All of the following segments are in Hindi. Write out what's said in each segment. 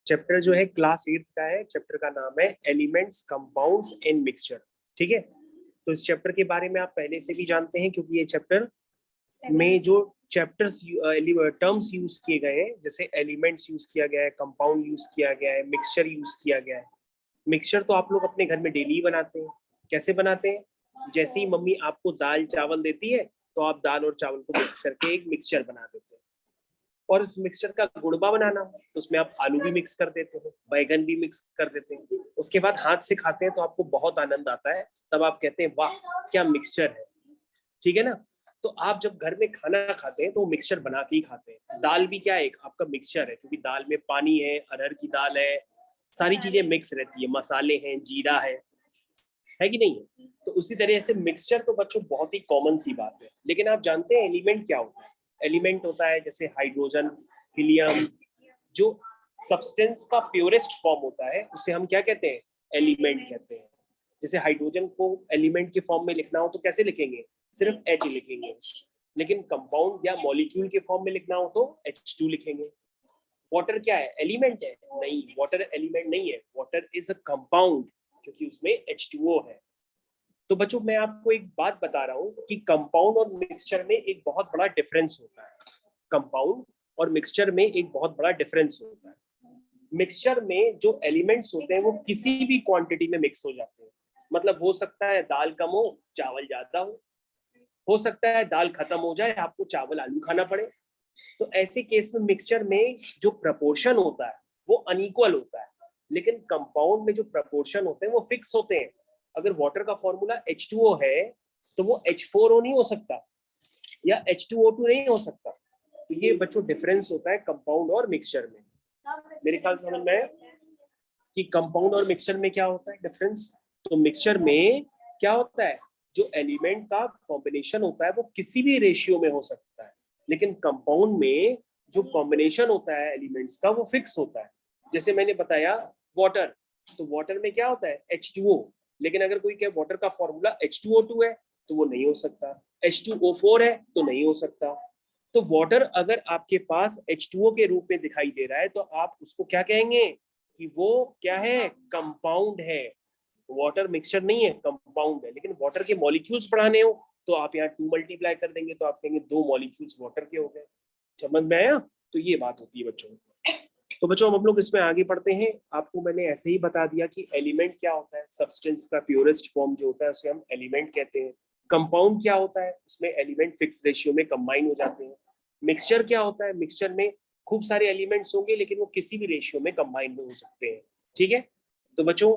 चैप्टर जो है क्लास 8 का है। चैप्टर का नाम है एलिमेंट्स, कंपाउंड्स एंड मिक्सचर। ठीक है, तो इस चैप्टर के बारे में आप पहले से भी जानते हैं, क्योंकि ये चैप्टर में जो चैप्टर्स टर्म्स यूज किए गए हैं, जैसे एलिमेंट्स यूज किया गया है, कंपाउंड यूज किया गया है, मिक्सचर यूज किया गया है। मिक्सचर तो आप लोग अपने घर में डेली बनाते हैं। कैसे बनाते हैं? जैसे ही मम्मी आपको दाल चावल देती है तो आप दाल और चावल को मिक्स करके एक मिक्सचर बना देते हैं। और इस मिक्सचर का गुड़बा बनाना, तो उसमें आप आलू भी मिक्स कर देते हैं, बैगन भी मिक्स कर देते हैं। उसके बाद हाथ से खाते हैं तो आपको बहुत आनंद आता है, तब आप कहते हैं वाह क्या मिक्सचर है। ठीक है ना? तो आप जब घर में खाना खाते हैं तो मिक्सचर बना के ही खाते हैं। दाल भी क्या है, एक आपका मिक्सचर है, क्योंकि दाल में पानी है, अरहर की दाल है, सारी चीजें मिक्स रहती है, मसाले हैं, जीरा है कि नहीं है? तो उसी तरह से मिक्सचर तो बच्चों बहुत ही कॉमन सी बात है। लेकिन आप जानते हैं एलिमेंट क्या होता है? एलिमेंट होता है जैसे हाइड्रोजन, हीलियम, जो सब्सटेंस का प्योरेस्ट फॉर्म होता है उसे हम क्या कहते हैं? एलिमेंट कहते हैं। जैसे हाइड्रोजन को एलिमेंट के फॉर्म में लिखना हो तो कैसे लिखेंगे? सिर्फ H लिखेंगे। लेकिन कंपाउंड या मॉलिक्यूल के फॉर्म में लिखना हो तो H2 लिखेंगे। वाटर क्या है? एलिमेंट है? नहीं, वाटर एलिमेंट नहीं है, वाटर इज अ कंपाउंड, क्योंकि उसमें H2O है। तो बच्चों मैं आपको एक बात बता रहा हूँ कि कंपाउंड और मिक्सचर में एक बहुत बड़ा डिफरेंस होता है। कंपाउंड और मिक्सचर में एक बहुत बड़ा डिफरेंस होता है। मिक्सचर में जो एलिमेंट्स होते हैं वो किसी भी क्वांटिटी में मिक्स हो जाते हैं। मतलब हो सकता है दाल कम हो, चावल ज्यादा हो सकता है दाल खत्म हो जाए, आपको चावल आलू खाना पड़े। तो ऐसे केस में मिक्सचर में जो प्रपोर्शन होता है वो अनइक्वल होता है। लेकिन कंपाउंड में जो प्रपोर्शन होते हैं वो फिक्स होते हैं। अगर वाटर का फॉर्मूला H2O है तो वो H4O नहीं हो सकता, या H2O2 नहीं हो सकता। तो ये बच्चों डिफरेंस होता है कंपाउंड और मिक्सचर में। मेरे ख्याल समझ में है कि कंपाउंड और मिक्सचर में क्या होता है डिफरेंस। तो मिक्सचर में क्या होता है, जो एलिमेंट का कॉम्बिनेशन होता है वो किसी भी रेशियो में हो सकता है। लेकिन कंपाउंड में जो कॉम्बिनेशन होता है एलिमेंट्स का वो फिक्स होता है। जैसे मैंने बताया वाटर, तो वाटर में क्या होता है? H2O। लेकिन अगर कोई कहे वाटर का फॉर्मूला H2O2 है तो वो नहीं हो सकता, H2O4 है तो नहीं हो सकता। तो वाटर अगर आपके पास H2O के रूप में दिखाई दे रहा है तो आप उसको क्या कहेंगे कि वो क्या है? कंपाउंड है। वाटर मिक्सचर नहीं है, कंपाउंड है। लेकिन वाटर के मॉलिक्यूल्स पढ़ाने हो तो आप यहाँ 2 मल्टीप्लाई कर देंगे तो आप कहेंगे 2 मॉलिक्यूल्स वाटर के हो गए। समझ में आया? तो ये बात होती है बच्चों। तो बच्चों हम लोग इसमें आगे बढ़ते हैं। आपको मैंने ऐसे ही बता दिया कि एलिमेंट क्या होता है, सब्सटेंस का प्योरेस्ट फॉर्म जो होता है उसे हम एलिमेंट कहते हैं। कंपाउंड क्या होता है, उसमें एलिमेंट फिक्स रेशियो में कंबाइन हो जाते हैं। मिक्सचर क्या होता है, मिक्सचर में खूब सारे एलिमेंट्स होंगे लेकिन वो किसी भी रेशियो में कंबाइन हो सकते हैं। ठीक है, तो बच्चों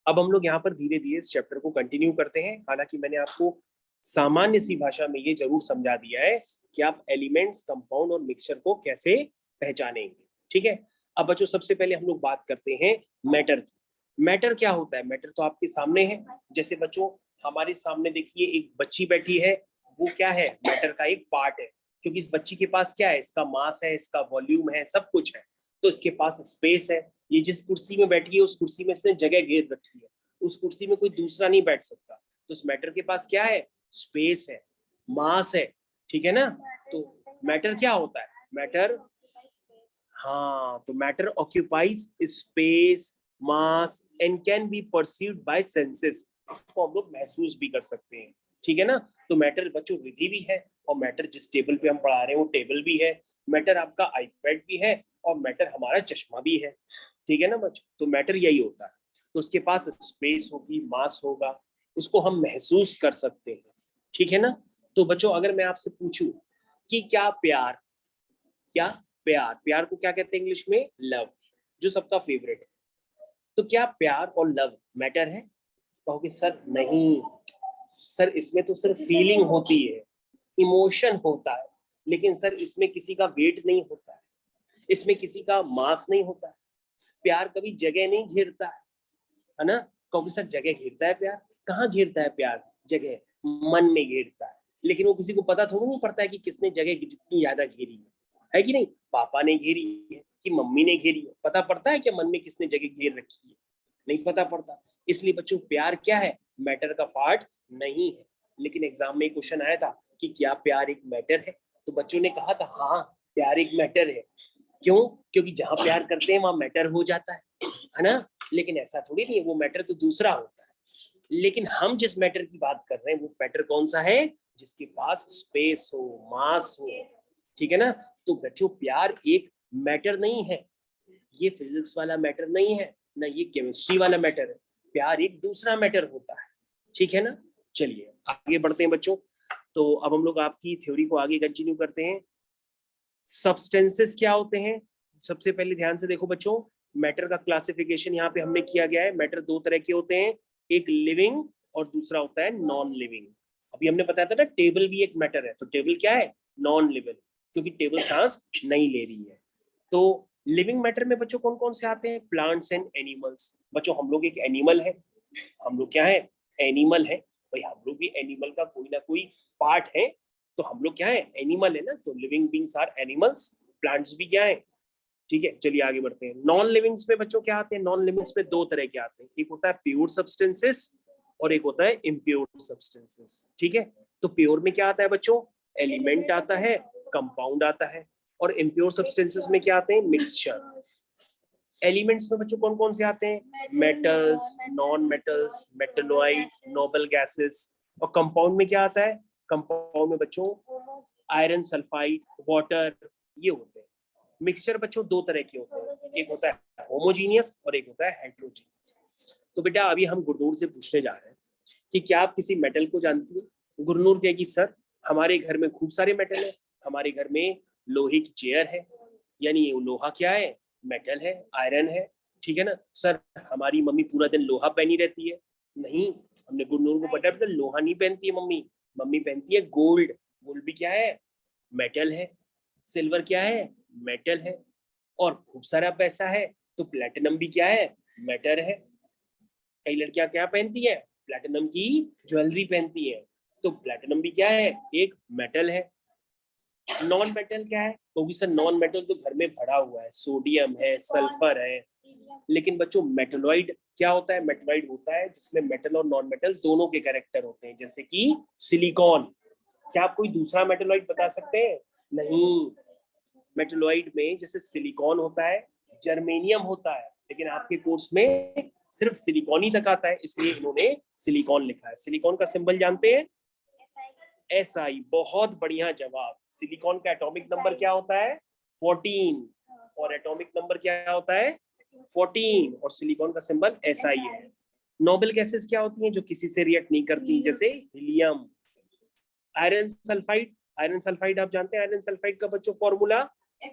अब हम लोग यहाँ पर धीरे धीरे इस चैप्टर को कंटिन्यू करते हैं। हालांकि मैंने आपको सामान्य सी भाषा में ये जरूर समझा दिया है कि आप एलिमेंट्स, कंपाउंड और मिक्सचर को कैसे पहचानेंगे। ठीक है, अब बच्चों सबसे पहले हम लोग बात करते हैं मैटर की। मैटर क्या होता है? मैटर तो आपके सामने है। जैसे बच्चों हमारे सामने देखिए एक बच्ची बैठी है, वो क्या है? मैटर का एक पार्ट है। क्योंकि इस बच्ची के पास क्या है? इसका मास है, इसका वॉल्यूम है, सब कुछ है। तो इसके पास स्पेस है। ये जिस कुर्सी में बैठी है उस कुर्सी में इसने जगह घेर रखी है, उस कुर्सी में कोई दूसरा नहीं बैठ सकता। तो इस मैटर के पास क्या है? स्पेस है, मास है। ठीक है ना? तो मैटर क्या होता है? मैटर, हाँ, तो matter occupies space, mass and can be perceived bye senses. इसको हम लोग महसूस भी कर सकते हैं। ठीक है ना? तो मैटर बच्चों विधि भी है, और मैटर जिस टेबल पे हम पढ़ा रहे हैं वो टेबल भी है। मैटर आपका आईपैड भी है, और मैटर हमारा चश्मा भी है। ठीक है ना बच्चों? तो मैटर यही होता है। तो उसके पास स्पेस होगी, मास होगा, उसको हम महसूस कर सकते हैं। ठीक है ना? तो बच्चों अगर मैं आपसे पूछूं कि क्या प्यार, क्या प्यार, प्यार को क्या कहते हैं इंग्लिश में? लव, जो सबका फेवरेट है। तो क्या प्यार और लव मैटर है? कहोगे सर नहीं, सर इसमें तो सिर्फ फीलिंग होती है, इमोशन होता है। लेकिन सर इसमें किसी का वेट नहीं होता है, इसमें किसी का मास नहीं होता है, प्यार कभी जगह नहीं घेरता है ना? कहोगे सर जगह घेरता है प्यार? कहाँ घेरता है प्यार जगह? मन में घेरता है। लेकिन वो किसी को पता थोड़ा नहीं पड़ता है कि किसने जगह जितनी ज्यादा घेरी है कि नहीं? पापा ने घेरी है कि मम्मी ने घेरी है? पता पड़ता है कि मन में किसने जगह घेर रखी है? नहीं पता पड़ता। इसलिए बच्चों प्यार क्या है? मैटर का पार्ट नहीं है। लेकिन एग्जाम में क्वेश्चन आया था कि क्या प्यार एक मैटर है? तो बच्चों ने कहा था हाँ प्यार एक मैटर है। क्यों? क्योंकि जहां प्यार करते हैं वहां मैटर हो जाता है ना। लेकिन ऐसा थोड़ी नहीं है, वो मैटर तो दूसरा होता है। लेकिन हम जिस मैटर की बात कर रहे हैं वो मैटर कौन सा है? जिसके पास स्पेस हो, मास हो, ठीक है ना। तो बच्चों प्यार एक मैटर नहीं है, ये फिजिक्स वाला मैटर नहीं है, ना ये केमिस्ट्री वाला मैटर है। प्यार एक दूसरा मैटर होता है, ठीक है ना। चलिए आगे बढ़ते हैं बच्चों। तो अब हम लोग आपकी थ्योरी को आगे कंटिन्यू करते हैं। सब्सटेंसेस क्या होते हैं? सबसे पहले ध्यान से देखो बच्चों, मैटर का क्लासिफिकेशन यहाँ पे हमने किया गया है। मैटर दो तरह के होते हैं, एक लिविंग और दूसरा होता है नॉन लिविंग। अभी हमने बताया था ना टेबल भी एक मैटर है, तो टेबल क्या है? नॉन लिविंग, क्योंकि टेबल सांस नहीं ले रही है। तो लिविंग मैटर में बच्चों कौन कौन से आते हैं? Plants and animals. बच्चों हम लोग एक एनिमल है, हम लोग क्या है? एनिमल है। भाई हम लोग भी एनिमल का कोई ना कोई पार्ट है, तो हम लोग क्या है? एनिमल है ना। तो living beings are animals, plants भी क्या है? ठीक है, चलिए आगे बढ़ते हैं। नॉन लिविंग्स में बच्चों क्या आते हैं? नॉन लिविंग्स में दो तरह के आते हैं, एक होता है प्योर सब्सटेंसेस और एक होता है इम्प्योर सब्सटेंसेस। ठीक है, तो प्योर में क्या आता है बच्चों? एलिमेंट आता है, कंपाउंड आता है। और इम्प्योर सब्सटेंसेस में क्या आते हैं? मिक्सचर। एलिमेंट्स में बच्चों कौन कौन से आते हैं? Metals, non metals, metalloids, noble gases. और कंपाउंड में क्या आता है? कंपाउंड में बच्चों आयरन सल्फाइड, वाटर, ये होते हैं। मिक्सचर बच्चों दो तरह के होते हैं, एक होता है होमोजीनियस और एक होता है हेट्रोजीनियस। तो बेटा अभी हम गुरनूर से पूछने जा रहे हैं कि क्या आप किसी मेटल को जानती है? गुरनूर कहेगी सर हमारे घर में खूब सारे मेटल है, हमारे घर में लोहे की चेयर है, यानी लोहा क्या है? मेटल है, आयरन है, ठीक है ना। सर हमारी मम्मी पूरा दिन लोहा पहनी रहती है। नहीं, हमने गुरनूर को बताया बेटा लोहा नहीं पहनती है मम्मी, मम्मी पहनती है गोल्ड। गोल्ड भी क्या है? मेटल है। सिल्वर क्या है? मेटल है। और खूब सारा पैसा है तो प्लेटिनम भी क्या है? मेटल है। कई लड़कियां क्या पहनती है? प्लेटिनम की ज्वेलरी पहनती है। तो प्लेटिनम भी क्या है? एक मेटल है। नॉन मेटल क्या है? क्योंकि सर नॉन मेटल तो घर में भरा हुआ है, सोडियम है, सल्फर है। लेकिन बच्चों मेटलॉइड क्या होता है? मेटलॉइड होता है जिसमें मेटल और नॉन मेटल दोनों के कैरेक्टर होते हैं, जैसे कि सिलिकॉन। क्या आप कोई दूसरा मेटलॉइड बता सकते हैं? नहीं। मेटलॉइड में जैसे सिलिकॉन होता है, जर्मेनियम होता है, लेकिन आपके कोर्स में सिर्फ सिलिकॉन ही तक आता है, इसलिए इन्होंने सिलिकॉन लिखा है। सिलिकॉन का सिंबल जानते हैं? SI। बहुत बढ़िया जवाब। सिलिकॉन का एटॉमिक नंबर क्या होता है? 14। और एटॉमिक नंबर क्या होता है? 14। और सिलिकॉन का सिंबल SI है। नोबल गैसेस क्या होती हैं जो किसी से रिएक्ट नहीं करती? जैसे helium. Iron sulphide, iron sulphide आप जानते हैं आयरन सल्फाइड का बच्चों फॉर्मूला?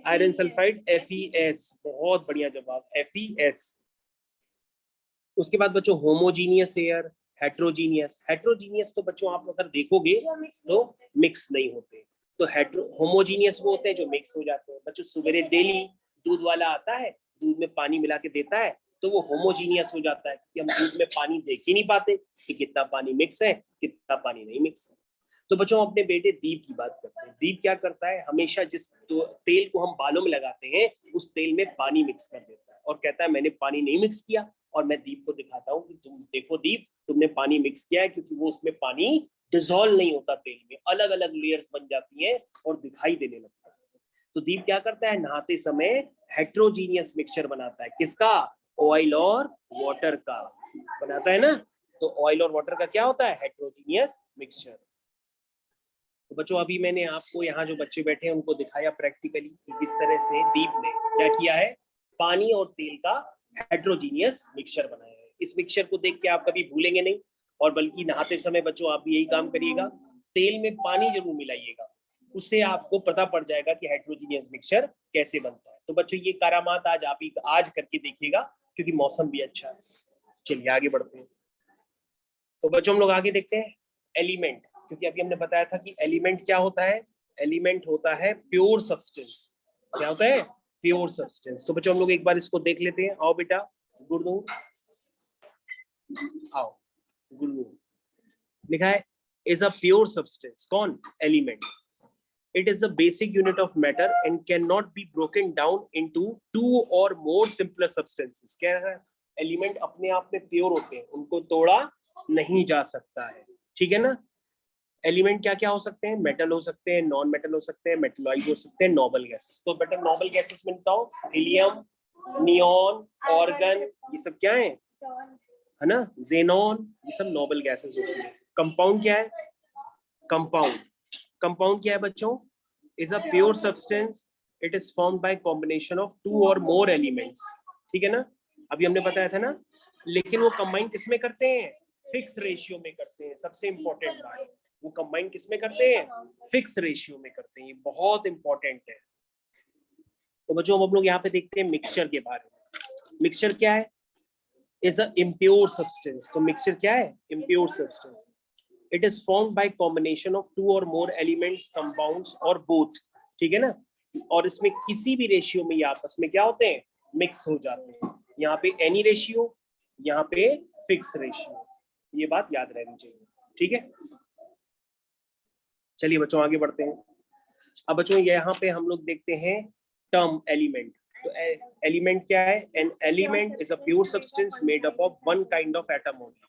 Iron sulphide FeS। बहुत बढ़िया जवाब, FeS। उसके बाद बच्चों होमोजीनियस एयर, हेट्रोजीनियस। हेट्रोजीनियस तो बच्चों आप अगर देखोगे तो मिक्स नहीं होते। तो होमोजीनियस वो होते हैं जो मिक्स हो जाते हैं। बच्चों सवेरे डेली दूध वाला आता है, दूध में पानी मिला के देता है, तो वो होमोजीनियस हो जाता है, क्योंकि हम दूध में पानी देख ही नहीं पाते कि कितना पानी मिक्स है कितना पानी नहीं मिक्स है। तो बच्चों अपने बेटे दीप की बात करते हैं। दीप क्या करता है? हमेशा जिस तेल को हम बालों में लगाते हैं उस तेल में पानी मिक्स कर देता है और कहता है मैंने पानी नहीं मिक्स किया। और मैं दीप को दिखाता हूँ कि तुम देखो दीप, तुमने पानी मिक्स किया है, क्योंकि वो उसमें पानी डिसॉल्व नहीं होता, तेल में अलग अलग लेयर्स बन जाती हैं और दिखाई देने लगता है। तो दीप क्या करता है? नहाते समय हेट्रोजीनियस मिक्सचर बनाता है। किसका? ऑयल और वाटर का बनाता है ना। तो ऑयल और वाटर का क्या होता है? Heterogeneous mixture. तो बच्चों अभी मैंने आपको यहाँ जो बच्चे बैठे हैं उनको दिखाया प्रैक्टिकली कि किस तरह से दीप ने क्या किया है, पानी और तेल का हेट्रोजीनियस मिक्सचर बनाया है। इस मिक्सचर को देख के आप कभी भूलेंगे नहीं, और बल्कि नहाते समय बच्चों आप भी यही काम करिएगा, तेल में पानी जरूर मिलाइएगा, उससे आपको पता पड़ जाएगा कि हेट्रोजीनियस मिक्सचर कैसे बनता है। तो बच्चों ये करामात आज आप ही आज करके देखिएगा, क्योंकि मौसम भी अच्छा है। चलिए आगे बढ़ते हैं। तो बच्चों हम लोग आगे देखते हैं एलिमेंट, क्योंकि अभी हमने बताया था कि एलिमेंट क्या होता है? एलिमेंट होता है प्योर सब्सटेंस। क्या होता है? Pure substance. तो बच्चों हम लोग एक बार इसको देख लेते हैं। आओ बेटा गुरनूर, आओ। गुरनूर लिखा है इज अ प्योर सब्सटेंस। कौन? Element. It is the basic unit of matter and cannot be broken down into two or more simpler substances. क्या है? एलिमेंट अपने आप में प्योर होते हैं, उनको तोड़ा नहीं जा सकता है, ठीक है ना। एलिमेंट क्या क्या हो सकते हैं? मेटल हो सकते हैं, नॉन मेटल हो सकते हैं, मेटलॉइड हो सकते हैं, नोबल गैसेस। तो बेटा नोबल गैसेस में बताओ, हीलियम, नियॉन, ऑर्गन, ये सब क्या है ना, जेनॉन, ये सब नोबल गैसेस होती है। कंपाउंड क्या है? कंपाउंड क्या है बच्चों? Is a pure substance, it is formed by combination of 2 और मोर एलिमेंट्स। ठीक है ना, अभी हमने बताया था ना। लेकिन वो कंबाइन किसमें करते हैं? फिक्स रेशियो में करते हैं। सबसे इंपॉर्टेंट बात, वो कंबाइन किसमें करते हैं? फिक्स रेशियो में करते हैं। ये बहुत इंपॉर्टेंट है। तो बच्चों हम लोग यहाँ पे देखते हैं मिक्सचर के बारे में। मिक्सचर क्या है? Is a impure substance. तो मिक्सचर क्या है? Impure substance. It is formed by combination of 2 और मोर एलिमेंट्स, कंपाउंड्स और बोथ। ठीक है ना, और इसमें किसी भी रेशियो में ये आपस में क्या होते हैं? मिक्स हो जाते हैं। यहाँ पे एनी रेशियो, यहाँ पे फिक्स रेशियो, ये बात याद रहनी चाहिए। ठीक है, चलिए बच्चों आगे बढ़ते हैं। अब बच्चों यहाँ पे हम लोग देखते हैं टर्म एलिमेंट। तो एलिमेंट क्या है? An element is a pure substance made up of one kind of atom only.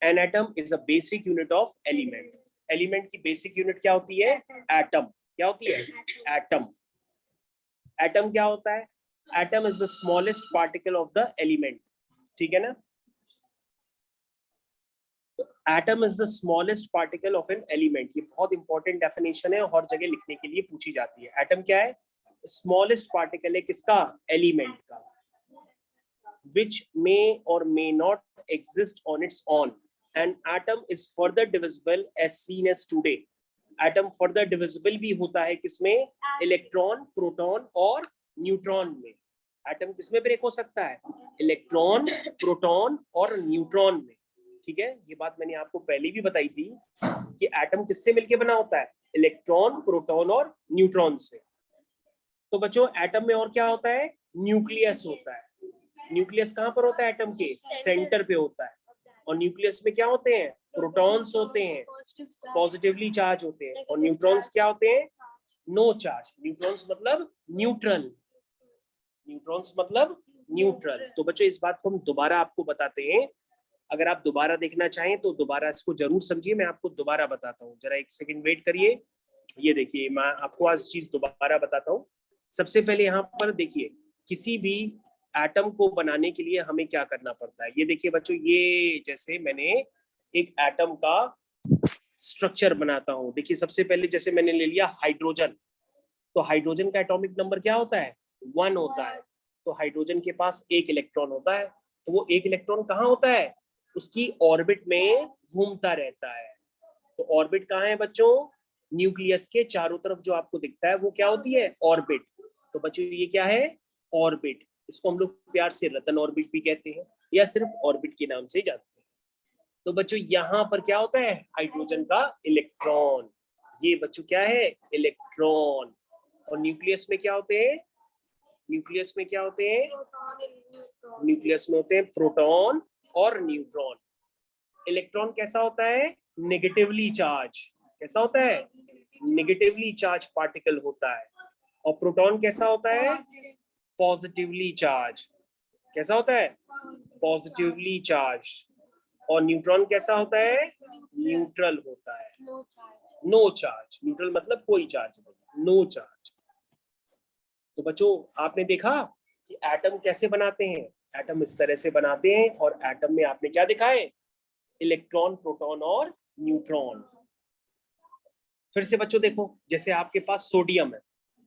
An atom is a basic unit of element. Element की बेसिक यूनिट क्या होती है? एटम। क्या होती है? एटम। एटम क्या होता है? Atom is the smallest particle of the element. ठीक है ना, atom is the smallest particle of an element. ये बहुत इंपॉर्टेंट डेफिनेशन है, हर जगह लिखने के लिए पूछी जाती है। एटम क्या है? स्मॉलेस्ट पार्टिकल है किसका? एलिमेंट का। which may or may not exist on its own. An atom is further divisible as seen as today. Atom further divisible भी होता है किसमें? इलेक्ट्रॉन, प्रोटॉन और न्यूट्रॉन में। एटम किसमें ब्रेक हो सकता है? इलेक्ट्रॉन, प्रोटॉन और न्यूट्रॉन में। ठीक है, ये बात मैंने आपको पहले भी बताई थी कि एटम किससे मिलके बना होता है? इलेक्ट्रॉन, प्रोटॉन और न्यूट्रॉन से। तो बच्चों एटम में और क्या होता है? न्यूक्लियस होता है। न्यूक्लियस कहाँ पर होता है? एटम के सेंटर पे होता है। और न्यूक्लियस में क्या होते हैं? प्रोटॉन्स होते हैं, पॉजिटिवली चार्ज होते हैं। और न्यूट्रॉन्स क्या होते हैं? No charge. न्यूट्रॉन्स मतलब न्यूट्रल। न्यूट्रॉन्स मतलब न्यूट्रल। तो बच्चों इस बात को हम दोबारा आपको बताते हैं। अगर आप दोबारा देखना चाहें तो दोबारा इसको जरूर समझिए। मैं आपको दोबारा बताता हूँ, जरा एक सेकंड वेट करिए। ये देखिए, मैं आपको आज चीज दोबारा बताता हूँ। सबसे पहले यहाँ पर देखिए, किसी भी एटम को बनाने के लिए हमें क्या करना पड़ता है? ये देखिए बच्चों, ये जैसे मैंने एक एटम का स्ट्रक्चर बनाता हूँ। देखिए सबसे पहले जैसे मैंने ले लिया हाइड्रोजन। तो हाइड्रोजन का एटॉमिक नंबर क्या होता है? 1 होता है। तो हाइड्रोजन के पास 1 इलेक्ट्रॉन होता है। तो वो 1 इलेक्ट्रॉन कहाँ होता है? उसकी ऑर्बिट में घूमता रहता है। तो ऑर्बिट कहाँ है बच्चों? न्यूक्लियस के चारों तरफ जो आपको दिखता है वो क्या होती है? ऑर्बिट। तो बच्चों ये क्या है? ऑर्बिट। इसको हम लोग प्यार से रतन ऑर्बिट भी कहते हैं या सिर्फ ऑर्बिट के नाम से जानते हैं। तो बच्चों यहाँ पर क्या होता है? हाइड्रोजन का इलेक्ट्रॉन। ये बच्चों क्या है? इलेक्ट्रॉन। और न्यूक्लियस में क्या होते हैं? न्यूक्लियस में क्या होते हैं? न्यूक्लियस में होते हैं प्रोटॉन और न्यूट्रॉन। इलेक्ट्रॉन कैसा होता है? Negatively charge. कैसा होता है? नेगेटिवली चार्ज पार्टिकल होता है। और प्रोटॉन कैसा होता है? Positively charge. कैसा होता है? Positively charge. और न्यूट्रॉन कैसा होता है? न्यूट्रल होता है। No charge. न्यूट्रल मतलब कोई चार्ज नहीं, नो चार्ज। तो बच्चों आपने देखा कि एटम कैसे बनाते हैं? एटम इस तरह से बनाते हैं। और एटम में आपने क्या देखा है? इलेक्ट्रॉन, प्रोटॉन और न्यूट्रॉन। फिर से बच्चों देखो, जैसे आपके पास सोडियम है।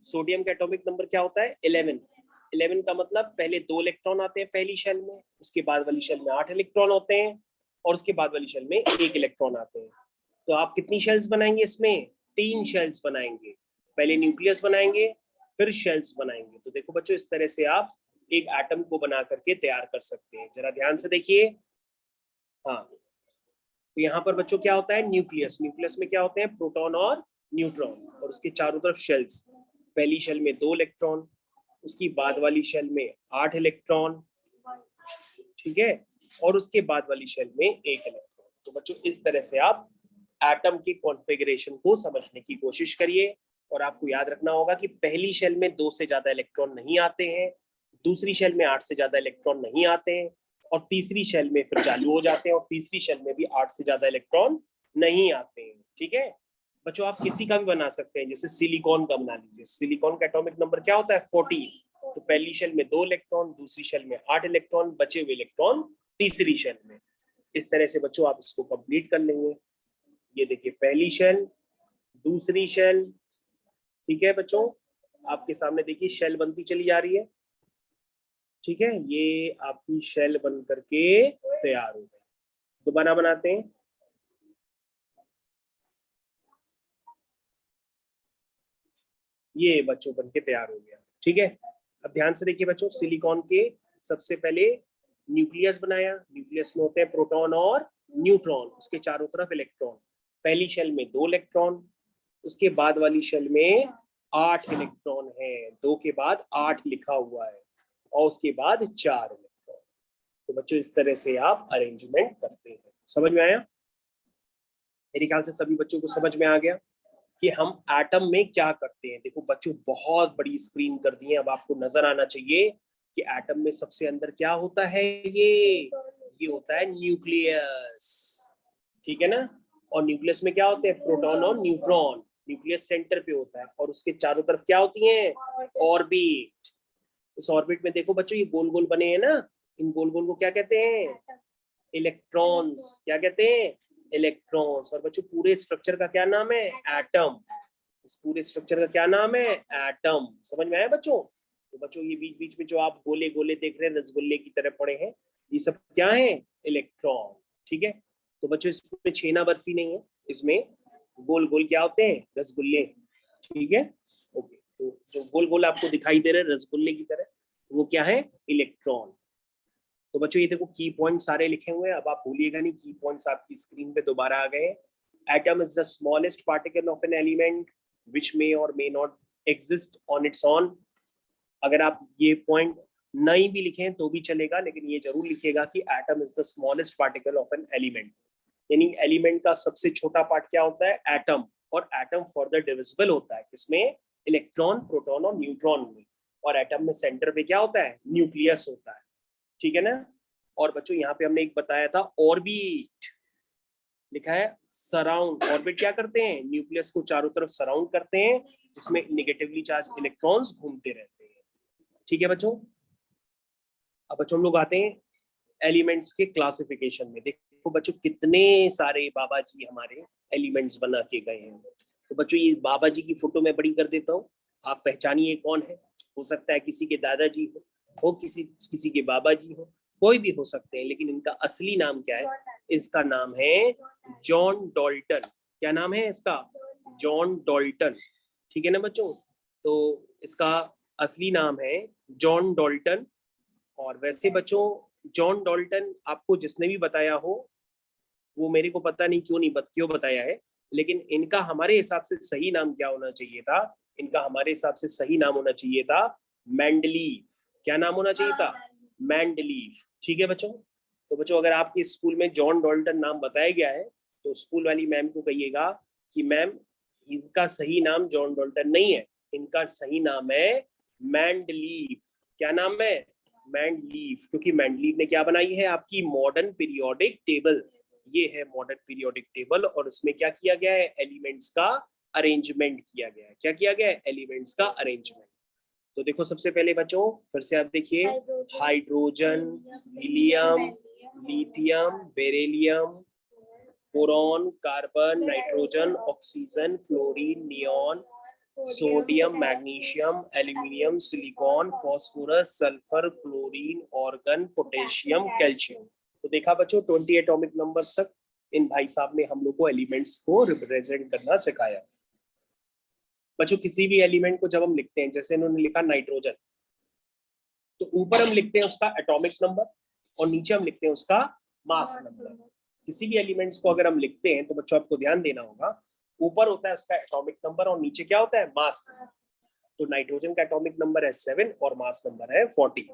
सोडियम का एटॉमिक नंबर क्या होता है? 11। 11 का मतलब पहले 2 इलेक्ट्रॉन आते हैं पहली शेल में, उसके बाद वाली शेल में 8 इलेक्ट्रॉन होते हैं, और उसके बाद वाली शेल में 1 इलेक्ट्रॉन आते हैं। तो आप कितनी शेल्स बनाएंगे इसमें? 3 शेल्स बनाएंगे। पहले न्यूक्लियस बनाएंगे, फिर शेल्स बनाएंगे। तो देखो बच्चों, इस तरह से आप एक एटम को बना करके तैयार कर सकते हैं। जरा ध्यान से देखिए। हाँ, तो यहाँ पर बच्चों क्या होता है? न्यूक्लियस। न्यूक्लियस में क्या होते हैं? प्रोटॉन और न्यूट्रॉन, और उसके चारों तरफ शेल्स। पहली शेल में 2 इलेक्ट्रॉन, उसकी बाद वाली शेल में 8 इलेक्ट्रॉन, ठीक है, और उसके बाद वाली शेल में 1 इलेक्ट्रॉन। तो बच्चों इस तरह से आप एटम की कॉन्फ़िगरेशन को समझने की कोशिश करिए। और आपको याद रखना होगा कि पहली शेल में 2 से ज्यादा इलेक्ट्रॉन नहीं आते हैं, दूसरी शेल में 8 से ज्यादा इलेक्ट्रॉन नहीं आते हैं, और तीसरी शेल में फिर चालू हो जाते हैं, और तीसरी शेल में भी 8 से ज्यादा इलेक्ट्रॉन नहीं आते हैं। ठीक है बच्चों, आप किसी का भी बना सकते हैं, जैसे सिलिकॉन का बना लीजिए। सिलिकॉन का एटॉमिक नंबर क्या होता है? 14। तो पहली शेल में 2 इलेक्ट्रॉन, दूसरी शेल में 8 इलेक्ट्रॉन, बचे हुए इलेक्ट्रॉन तीसरी शेल में। इस तरह से बच्चों आप इसको कंप्लीट कर लेंगे। ये देखिए पहली शेल, दूसरी शेल। ठीक है बच्चों, आपके सामने देखिए शेल बनती चली जा रही है। ठीक है, ये आपकी शेल बन करके तैयार हो गई। दोबारा बनाते हैं। ये बच्चों बन के तैयार हो गया। ठीक है, अब ध्यान से देखिए बच्चों, सिलिकॉन के सबसे पहले न्यूक्लियस बनाया। न्यूक्लियस में होते हैं प्रोटॉन और न्यूट्रॉन, उसके चारों तरफ इलेक्ट्रॉन। पहली शेल में 2 इलेक्ट्रॉन, उसके बाद वाली शेल में 8 इलेक्ट्रॉन है। 2 के बाद 8 लिखा हुआ है, और उसके बाद 4 इलेक्ट्रॉन। तो बच्चों इस तरह से आप अरेंजमेंट करते हैं। समझ में आया? मेरे ख्याल से सभी बच्चों को समझ में आ गया कि हम एटम में क्या करते हैं। देखो बच्चों, बहुत बड़ी स्क्रीन कर दी है, अब आपको नजर आना चाहिए कि एटम में सबसे अंदर क्या होता है। ये होता है न्यूक्लियस। ठीक है ना? और न्यूक्लियस में क्या होते हैं? प्रोटॉन और न्यूट्रॉन। न्यूक्लियस सेंटर पे होता है, और उसके चारों तरफ क्या होती हैं? ऑर्बिट। इस ऑर्बिट में देखो बच्चों, ये गोल गोल बने हैं ना, इन गोल गोल को क्या कहते हैं? इलेक्ट्रॉन्स। क्या कहते हैं? इलेक्ट्रॉन्स। और बच्चों पूरे स्ट्रक्चर का क्या नाम है? एटम। इस पूरे स्ट्रक्चर का क्या नाम है? एटम। समझ में आया बच्चों? तो बच्चों ये बीच बीच में जो आप गोले गोले देख रहे हैं, रसगुल्ले की तरह पड़े हैं, ये सब क्या है? इलेक्ट्रॉन। ठीक है, तो बच्चों इसमें छेना बर्फी नहीं है, इसमें गोल गोल क्या होते हैं? रसगुल्ले। ठीक है, ओके। तो जो गोल गोल आपको दिखाई दे रहे हैं रसगुल्ले की तरह, वो क्या है? इलेक्ट्रॉन। तो बच्चों ये देखो की पॉइंट सारे लिखे हुए हैं, अब आप भूलिएगा नहीं, की पॉइंट्स आपकी स्क्रीन पे दोबारा आ गए। Atom is the smallest particle of an element which may और may not exist on its own. अगर आप ये पॉइंट नहीं भी लिखें तो भी चलेगा, लेकिन ये जरूर लिखिएगा कि atom is the smallest particle of an element. यानी एलिमेंट का सबसे छोटा पार्ट क्या होता है? एटम। और एटम फर्दर डिविजिबल होता है किसमें? इलेक्ट्रॉन, प्रोटॉन और न्यूट्रॉन में। और एटम में सेंटर पे क्या होता है? न्यूक्लियस होता है। ठीक है ना? और बच्चों यहाँ पे हमने एक बताया था, ऑर्बिट लिखा है सराउंड। ऑर्बिट क्या करते हैं? न्यूक्लियस को चारों तरफ सराउंड करते हैं, जिसमें निगेटिवली चार्ज इलेक्ट्रॉन्स घूमते रहते हैं। ठीक है बच्चों, अब बच्चों हम लोग आते हैं एलिमेंट्स के क्लासिफिकेशन में। देखो बच्चों, कितने सारे बाबा जी हमारे एलिमेंट्स बना के गए हैं। तो बच्चों ये बाबा जी की फोटो मैं बड़ी कर देता हूँ, आप पहचानिए कौन है। हो सकता है किसी के दादाजी हो किसी के बाबा जी हो, कोई भी हो सकते हैं, लेकिन इनका असली नाम क्या है? इसका नाम है जॉन डॉल्टन। क्या नाम है इसका? John Dalton. ठीक है ना बच्चों? तो इसका असली नाम है जॉन डॉल्टन। और वैसे बच्चों, जॉन डॉल्टन आपको जिसने भी बताया हो, वो मेरे को पता नहीं क्यों बताया है, लेकिन इनका हमारे हिसाब से सही नाम क्या होना चाहिए था? इनका हमारे हिसाब से सही नाम होना चाहिए था मेंडलीव। क्या नाम होना चाहिए था? मेंडलीव। ठीक है बच्चों? तो बच्चों अगर आपके स्कूल में जॉन डॉल्टन नाम बताया गया है, तो स्कूल वाली मैम को कहिएगा कि मैम इनका सही नाम जॉन डॉल्टन नहीं है, इनका सही नाम है मेंडलीव। क्या नाम है? मेंडलीव। क्योंकि मेंडलीव ने क्या बनाई है? आपकी मॉडर्न पीरियोडिक टेबल। ये है मॉडर्न पीरियोडिक टेबल, और उसमें क्या किया गया है? एलिमेंट्स का अरेंजमेंट किया गया है। क्या किया गया है? एलिमेंट्स का अरेंजमेंट। तो देखो सबसे पहले बच्चों फिर से आप देखिए, hydrogen, helium, lithium, beryllium, boron, carbon, nitrogen, oxygen, fluorine, neon, sodium, magnesium, aluminium, silicon, phosphorus, sulphur, chlorine, organ, potassium, calcium. तो देखा बच्चों 20 एटॉमिक नंबर्स तक इन भाई साहब ने हम लोग को एलिमेंट्स को रिप्रेजेंट करना सिखाया। बच्चों किसी भी एलिमेंट को जब हम लिखते हैं, जैसे इन्होंने लिखा नाइट्रोजन, तो ऊपर हम लिखते हैं उसका एटॉमिक नंबर, और नीचे हम लिखते हैं उसका मास नंबर। किसी भी एलिमेंट्स को अगर हम लिखते हैं तो बच्चों आपको ध्यान देना होगा, ऊपर होता है उसका एटॉमिक नंबर और नीचे क्या होता है? Mass number. तो नाइट्रोजन का एटॉमिक नंबर है 7 और मास नंबर है 40।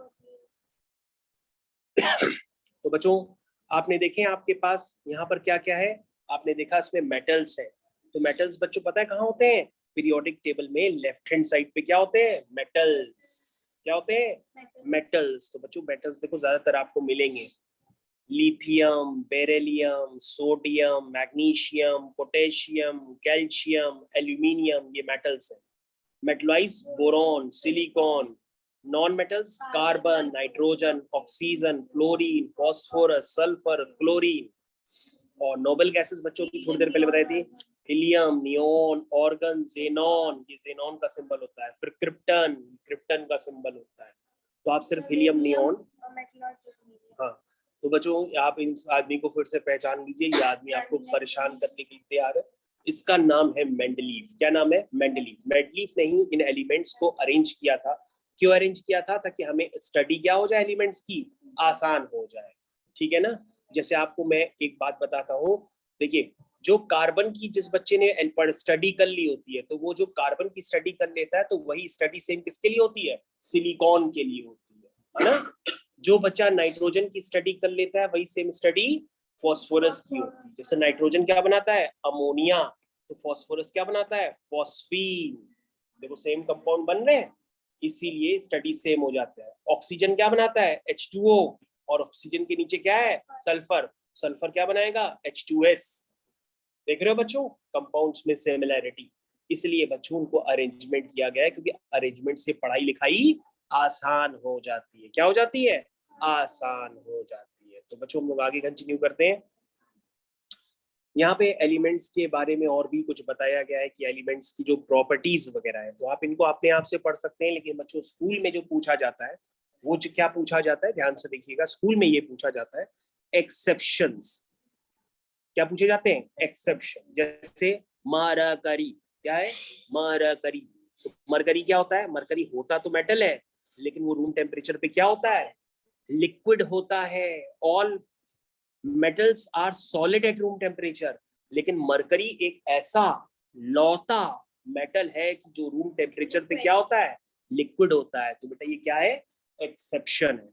तो बच्चों आपने देखे आपके पास यहाँ पर क्या क्या है? आपने देखा इसमें मेटल्स है। तो मेटल्स बच्चों पता है कहाँ होते हैं? पीरियोडिक टेबल में लेफ्ट हैंड साइड पे क्या होते हैं? मेटल्स। क्या होते हैं? मेटल्स। तो बच्चों मेटल्स देखो ज्यादातर आपको मिलेंगे lithium, beryllium, sodium, magnesium, potassium, calcium, aluminium, ये मेटल्स हैं। Metalloids boron, silicon. Non metals carbon, nitrogen, oxygen, fluorine, phosphorus, sulphur, chlorine. और नोबल गैसेस बच्चों की थोड़ी देर पहले बताई थी, हीलियम, नियोन, ऑर्गन, जेनॉन, ये जेनॉन का सिंबल होता है। फिर क्रिप्टन, क्रिप्टन का सिंबल होता है। तो आप सिर्फ हीलियम, नियोन, हाँ। तो बच्चों आप इन आदमी को फिर से पहचान लीजिए, ये आदमी आपको परेशान करने के लिए तैयार है। इसका नाम है मेंडलीव। क्या नाम है? मेंडलीव। मेंडलीव ने ही इन एलिमेंट्स को अरेंज किया था। क्यों अरेंज किया था? ताकि हमें स्टडी क्या हो जाए, एलिमेंट्स की आसान हो जाए। ठीक है ना? जैसे आपको मैं एक बात बताता हूँ, देखिए जो कार्बन की जिस बच्चे ने स्टडी कर ली होती है, तो वो जो कार्बन की स्टडी कर लेता है, तो वही स्टडी सेम किसके लिए होती है? सिलिकॉन के लिए होती है ना? जो बच्चा नाइट्रोजन की स्टडी कर लेता है, वही सेम स्टडी फॉस्फोरस की होती है। जैसे नाइट्रोजन क्या बनाता है? अमोनिया। तो फॉस्फोरस क्या बनाता है? फॉस्फीन। देखो सेम कंपाउंड बन रहे हैं, इसीलिए स्टडी सेम हो जाता है। ऑक्सीजन क्या बनाता है? H2O। और ऑक्सीजन के नीचे क्या है? सल्फर। सल्फर क्या बनाएगा? H2S। देख रहे हो बच्चों कंपाउंड्स में सिमिलैरिटी। इसलिए बच्चों उनको अरेंजमेंट किया गया है, क्योंकि अरेंजमेंट से पढ़ाई लिखाई आसान हो जाती है। क्या हो जाती है? आसान हो जाती है। तो बच्चों हम लोग आगे कंटिन्यू करते हैं। यहाँ पे एलिमेंट्स के बारे में और भी कुछ बताया गया है कि एलिमेंट्स की जो प्रॉपर्टीज वगैरह है, तो आप इनको अपने आप से पढ़ सकते हैं। लेकिन बच्चों स्कूल में जो पूछा जाता है, वो जो क्या पूछा जाता है, ध्यान से देखिएगा। स्कूल में ये पूछा जाता है एक्सेप्शंस। क्या पूछे जाते हैं? एक्सेप्शन। जैसे मरकरी, क्या है? मरकरी। तो मरकरी क्या होता है? मरकरी होता तो मेटल है, लेकिन वो रूम टेम्परेचर पे क्या होता है? लिक्विड होता है। All metals are solid at room temperature, लेकिन मरकरी एक ऐसा लौता मेटल है कि जो रूम टेम्परेचर पे क्या होता है? लिक्विड होता है। तो बेटा ये क्या है? एक्सेप्शन है।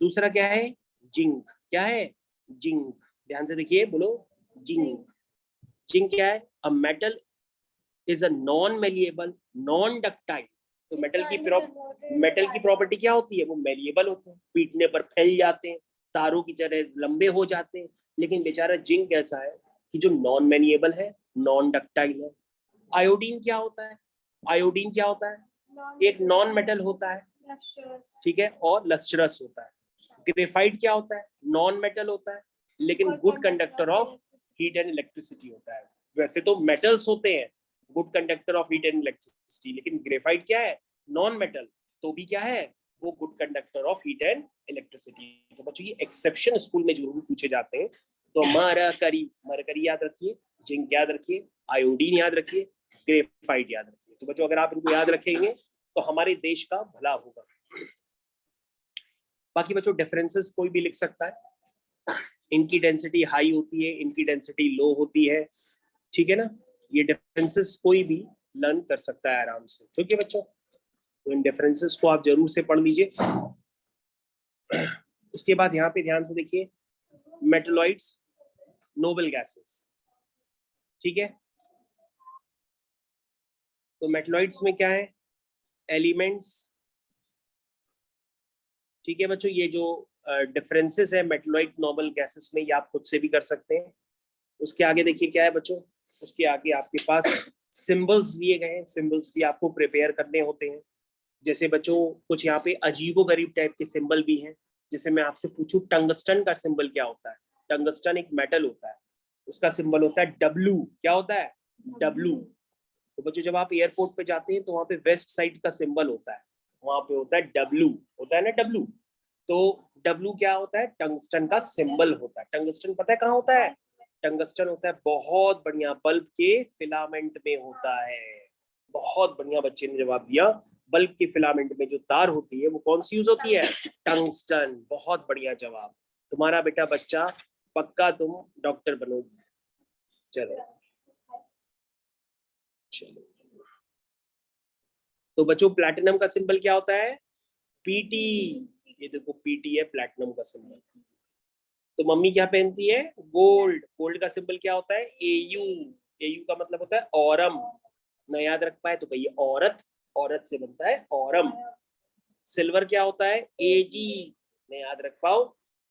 दूसरा क्या है? जिंक। क्या है? जिंक। ध्यान से देखिए, बोलो जिंक। जिंक क्या है? A metal is a non malleable, non ductile. तो मेटल की प्रॉपर्टी क्या होती है? वो मेलिएबल होते हैं, पीटने पर फैल जाते हैं, तारों की तरह लंबे हो जाते हैं। लेकिन बेचारा जिंक ऐसा है कि जो नॉन मेलिएबल है, नॉन डक्टाइल है। आयोडीन क्या होता है? आयोडीन क्या होता है? एक नॉन मेटल होता है, ठीक है, और लस्ट्रस होता है। ग्रेफाइट क्या होता है? नॉन मेटल होता है, लेकिन good conductor of heat and electricity होता है। वैसे तो मेटल्स होते हैं good conductor of heat and electricity, लेकिन ग्रेफाइट क्या है? नॉन मेटल, तो भी क्या है? वो good conductor of heat and electricity. तो बच्चों ये एक्सेप्शन स्कूल में जरूर पूछे जाते हैं। तो मरकरी, मरकरी याद रखिए, जिंक याद रखिए, आयोडीन याद रखिए, ग्रेफाइट याद रखिए। तो बच्चों अगर आप इनको याद रखेंगे तो हमारे देश का भला होगा। बाकी बच्चों डिफरेंसेस कोई भी लिख सकता है। इनकी डेंसिटी हाई होती है, इनकी डेंसिटी लो होती है, ठीक है ना? ये डिफरेंसेस कोई भी लर्न कर सकता है आराम से। ठीक है बच्चों, तो इन डिफरेंसेस को आप जरूर से पढ़ लीजिए। उसके बाद यहाँ पे ध्यान से देखिए, मेटलॉइड्स, नोबल गैसेस, ठीक है। तो मेटलॉइड्स में क्या है? एलिमेंट्स, ठीक है बच्चों। ये जो डिफरेंसेस है मेटलॉइड नोबल गैसेस में, ये आप खुद से भी कर सकते हैं। उसके आगे देखिए क्या है बच्चों, उसके आगे आपके पास सिंबल्स दिए गए हैं। सिंबल्स भी आपको प्रिपेयर करने होते हैं। जैसे बच्चों कुछ यहाँ पे अजीबोगरीब टाइप के सिंबल भी हैं। जैसे मैं आपसे पूछूं टंगस्टन का सिंबल क्या होता है? टंगस्टन एक मेटल होता है, उसका सिंबल होता है डब्लू। क्या होता है? डब्लू। तो बच्चों जब आप एयरपोर्ट पे जाते हैं तो वहाँ पे वेस्ट साइड का सिंबल होता है, वहाँ पे होता है डब्लू, होता है ना डब्लू। तो डब्लू क्या होता है? टंगस्टन का सिंबल होता है। टंगस्टन पता है कहाँ होता है? टंगस्टन होता है बहुत बढ़िया, बल्ब के फिलामेंट में होता है। बहुत बढ़िया बच्चे ने जवाब दिया। बल्ब के फिलामेंट में जो तार होती है वो कौन सी यूज होती है? टंगस्टन। बहुत बढ़िया जवाब। तुम्हारा बेटा बच्चा पक्का तुम डॉक्टर बनोगे। चलो चलो। तो बच्चों प्लैटिनम का सिंबल क्या होता है? पीटी। ये देखो पीटी है प्लैटिनम का सिंबल। तो मम्मी क्या पहनती है? गोल्ड। गोल्ड का सिंबल क्या होता है? एयू। एयू का मतलब होता है औरम। न याद रख पाए तो कहिए औरत, औरत से बनता है औरम। सिल्वर क्या होता है? एजी। न याद रख पाओ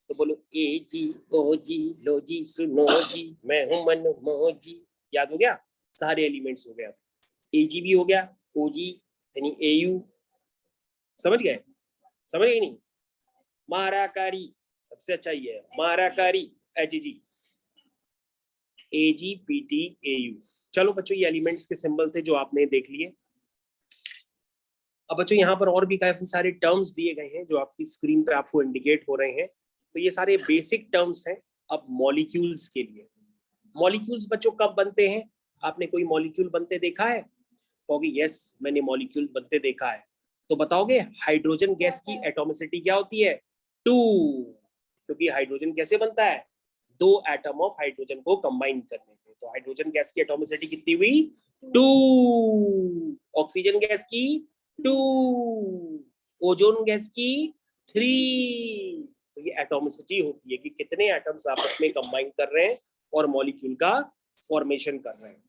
तो बोलो ए जी ओ जी लो जी सुनो जी मैं हूं मनमोह जी। याद हो गया, सारे एलिमेंट्स हो गया। ए जी भी हो गया, ओ जी यानी ए यू, समझ गए? समझ गए नहीं? माराकारी सबसे अच्छा ही है, माराकारी H G A G P T A U. चलो बच्चों, ये एलिमेंट्स के सिंबल थे जो आपने देख लिए। अब बच्चों यहाँ पर और भी काफी सारे टर्म्स दिए गए हैं जो आपकी स्क्रीन पे आपको इंडिकेट हो रहे हैं। तो ये सारे बेसिक टर्म्स हैं। अब मॉलिक्यूल्स के लिए, मॉलिक्यूल्स बच्चों कब बनते हैं? आपने कोई मॉलिक्यूल बनते देखा है? कहोगे यस मैंने मॉलिक्यूल बनते देखा है। तो बताओगे हाइड्रोजन गैस की एटॉमिसिटी क्या होती है? 2। क्योंकि हाइड्रोजन कैसे बनता है? 2 एटम ऑफ हाइड्रोजन को कंबाइन करने से। तो हाइड्रोजन गैस की एटॉमिसिटी कितनी हुई? 2। ऑक्सीजन गैस की 2, ओजोन गैस की 3। तो ये एटॉमिसिटी होती है कि कितने एटम्स आपस में कंबाइन कर रहे हैं और मॉलिक्यूल का फॉर्मेशन कर रहे हैं।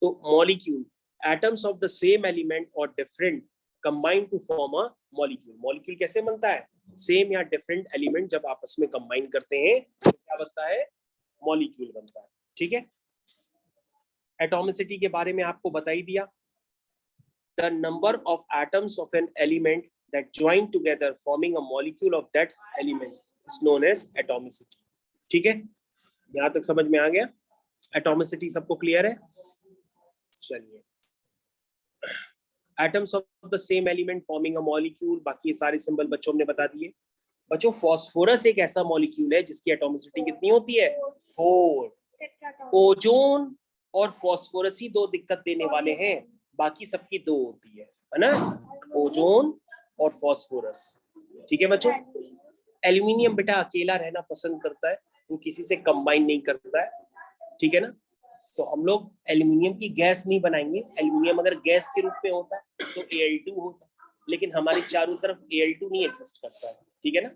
तो molecule, atoms of the same element और different combine to form a molecule. Molecule कैसे बनता है? सेम या डिफरेंट एलिमेंट जब आपस में कंबाइन करते हैं तो क्या बनता है? मॉलिक्यूल बनता है। ठीक है, एटॉमिसिटी के बारे में आपको बता ही दिया। The number of atoms of an element that join together forming a molecule of that element is known as atomicity. ठीक है, यहां तक समझ में आ गया? एटॉमिसिटी सबको क्लियर है? चलिए, atoms of the same element forming a molecule, बाकी सारे सिंबल बच्चों ने बता दिए। बच्चों फास्फोरस एक ऐसा मॉलिक्यूल है जिसकी एटॉमिसिटी कितनी होती है? 4। ओजोन और फास्फोरस ही दो दिक्कत देने वाले हैं, बाकी सबकी 2 होती है ना? ओजोन और फास्फोरस। ठीक है बच्चों, एल्यूमिनियम बेटा अकेला रहना पसंद करता है, वो किसी से कंबाइन नहीं करता है। ठीक है ना? तो हम लोग एल्यूमिनियम की गैस नहीं बनाएंगे। एल्यूमिनियम अगर गैस के रूप में होता तो Al2 होता, लेकिन हमारे चारों तरफ Al2 नहीं एग्जिस्ट करता है। ठीक है ना,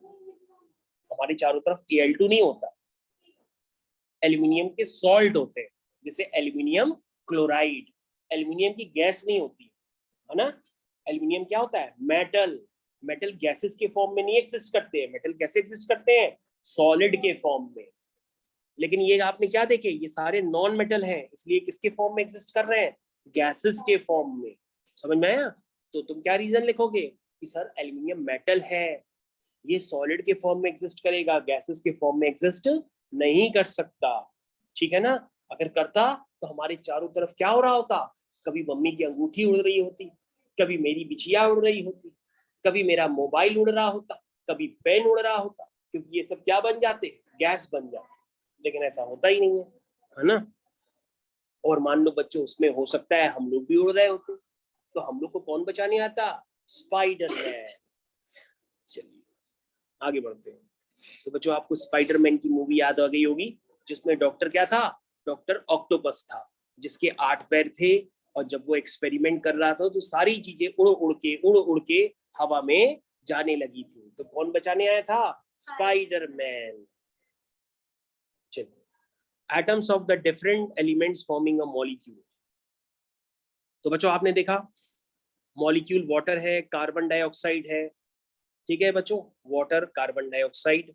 हमारे चारों तरफ Al2 नहीं होता, एल्यूमिनियम के सॉल्ट होते हैं, जैसे एल्यूमिनियम क्लोराइड। एल्यूमिनियम की गैस नहीं होती है ना? एल्यूमिनियम क्या होता है? मेटल। मेटल गैसेस के फॉर्म में नहीं एग्जिस्ट करते हैं, मेटल कैसे एग्जिस्ट करते हैं? सॉलिड के फॉर्म में। लेकिन ये आपने क्या देखे, ये सारे नॉन मेटल हैं, इसलिए किसके फॉर्म में एग्जिस्ट कर रहे हैं? गैसेस के फॉर्म में। समझ में आया? तो तुम क्या रीजन लिखोगे कि सर एल्यूमिनियम मेटल है, ये सॉलिड के फॉर्म में एग्जिस्ट करेगा, गैसेस के फॉर्म में एग्जिस्ट नहीं कर सकता। ठीक है ना? अगर करता तो हमारे चारों तरफ क्या हो रहा होता? कभी मम्मी की अंगूठी उड़ रही होती, कभी मेरी बिछिया उड़ रही होती, कभी मेरा मोबाइल उड़ रहा होता, कभी पेन उड़ रहा होता, क्योंकि ये सब क्या बन जाते? गैस बन जाते। लेकिन ऐसा होता ही नहीं है ना? और मान लो बच्चों उसमें हो सकता है हम लोग भी उड़ रहे होते, तो हम लोग को कौन बचाने आता? स्पाइडरमैन। चलिए आगे बढ़ते हैं। तो बच्चों आपको स्पाइडरमैन की मूवी याद आ गई होगी, जिसमें डॉक्टर क्या था? डॉक्टर ऑक्टोपस था, जिसके 8 पैर थे। और जब वो एक्सपेरिमेंट कर रहा था तो सारी चीजें उड़ उड़ के हवा में जाने लगी थी। तो कौन बचाने आया था? स्पाइडरमैन। चलिए, atoms of the different elements forming a molecule. तो बच्चों आपने देखा मॉलिक्यूल वाटर है, कार्बन डाइऑक्साइड है। ठीक है बच्चों, water, carbon dioxide.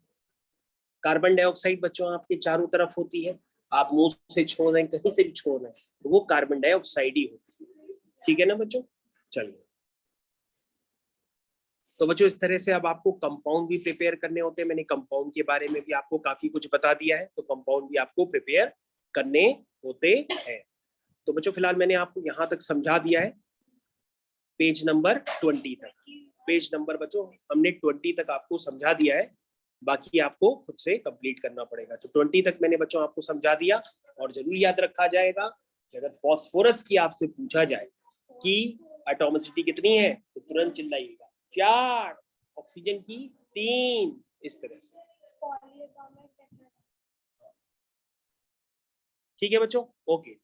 Carbon dioxide बच्चों आपके चारों तरफ होती है, आप मुंह से छोड़ रहे हैं, कहीं से भी छोड़ रहे हैं, तो वो कार्बन डाइऑक्साइड ही होती है। ठीक है ना बच्चों? चलिए, तो बच्चों इस तरह से अब आपको कंपाउंड भी प्रिपेयर करने होते हैं। मैंने कंपाउंड के बारे में भी आपको काफी कुछ बता दिया है, तो कंपाउंड भी आपको प्रिपेयर करने होते हैं। तो बच्चों फिलहाल मैंने आपको यहाँ तक समझा दिया है, पेज नंबर 20 तक। पेज नंबर बच्चों हमने 20 तक आपको समझा दिया है, बाकी आपको खुद से कंप्लीट करना पड़ेगा। तो 20 तक मैंने बच्चों आपको समझा दिया। और जरूर याद रखा जाएगा कि अगर फास्फोरस की आपसे पूछा जाए कि एटॉमिसिटी कितनी है, तो तुरंत चिल्लाइएगा 4, ऑक्सीजन की 3, इस तरह से। ठीक है बच्चों, ओके।